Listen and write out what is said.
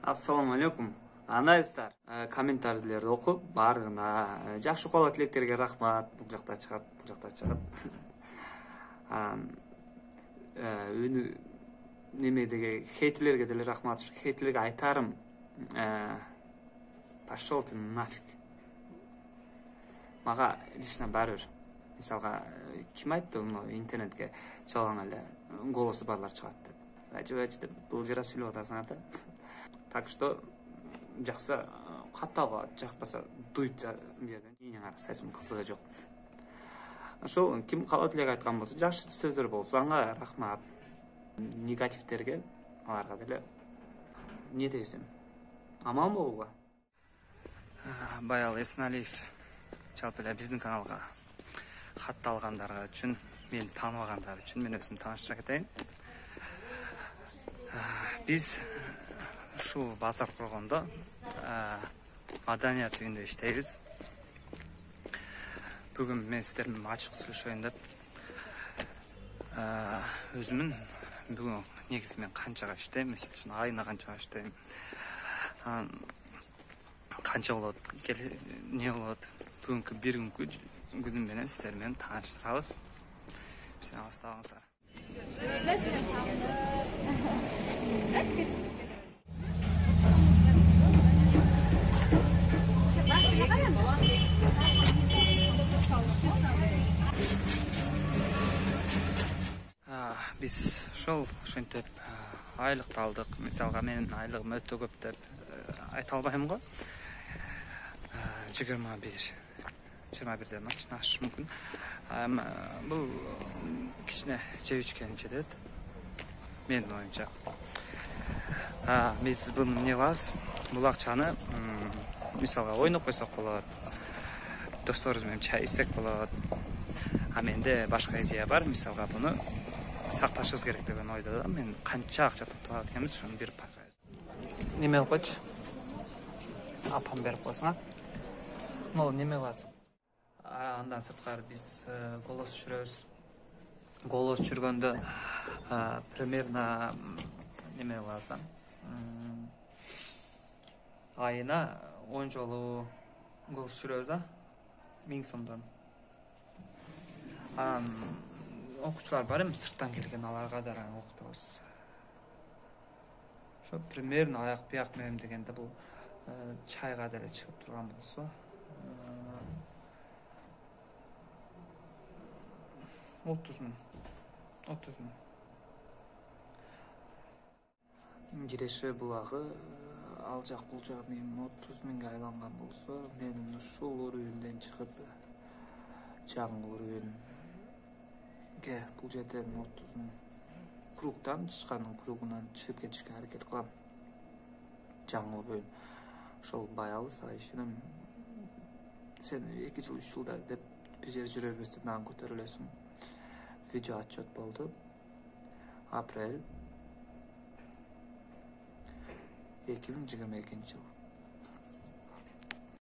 Assalamu alaikum. Кандайсыздар? Комментарийлерди окуп, баарына жакшы кол тилектерге рахмат. Бул жакта чыгат, бул жакта чыгат. Немедеги хейтерлерге деле рахмат. Хейтерлерге айтарым, пошел ты нафиг. Мага лично баарыбир. Мисалга, ким айтты муну интернетке чалган эле голосу барлар чыгат деп. Ажыбачы деп бул жара сүйлөп атасыңар да. Так что жақсы катталга жакпаса дуйт берген кийин карасайсың, кызыгы жок. Ошол ким кала тилек айткан болсо, жакшы сөздөр болсо ага рахмат. Негативтерге аларга деле не дейсиң? Аман болууга. Баял Эсналиев жалпы эле биздин каналга катталгандар үчүн, мени тааныбагандар үчүн мен өзүм тааныштыра кетейин. Биз ушул базар кургондо маданият үйүндө иштейбиз. Бүгүн мен сиздер менен ачык сүйлөшөйүн деп өзүмүн бүгүн негизи мен канчага иштейм, мисалы үчүн айына канчага иштейм, канча болот, не болот, бүгүнкү бир күнүм менен сиздер менен тааныштырабыз. Биз алыстабыңыздар. Биз ошентип айлыкты алдык. Мисалга менин айлыгым өтө көп деп айта албайм го. 21ден кичине ашышы мүмкүн. Бул кичине жеп ичкен жетет. Менин оюмча. Биз буну эмне кылабыз? Бул акчаны мисалга ойноп койсок болот. Досторубуз менен чай ичсек болот. Менде башка идея бар. Мисалга буну сакташыбыз керек деген ойдо да. Мен канча акча тутуп алат экенбиз, ошону берип байкайбыз. Неме кылып койчу? Апам берип койсуң, Могу неме кыласың? Андан сырткары биз голос түшүрөбүз. Голос түшүргөндө примерно неме кылабыз да. Айына 10 жолу голос түшүрөбүз да. 1000 сомдон. Окуучулар бар эми сырттан келген, аларга да окутабыз. Ошо примерно аяк бияк менен дегенде бул чайга деле чыгып турган болсо 30 миң. Киреше булагы ал жак бул жак 30 миңге айланган болсо, мен ушул уровенден чыгып жагыңкы уровенге бул жерден 30 миң кругдан чыккандын кругунан чыгып кетишке аракет кылам. Жаңы уровень. Ошол баягы сага ишенем. Сен 2 жыл 3 жылда деп бир жер жүрө берсең нан көтөрүлөсүң. Видео отчет болду. Апрель 2022 жыл.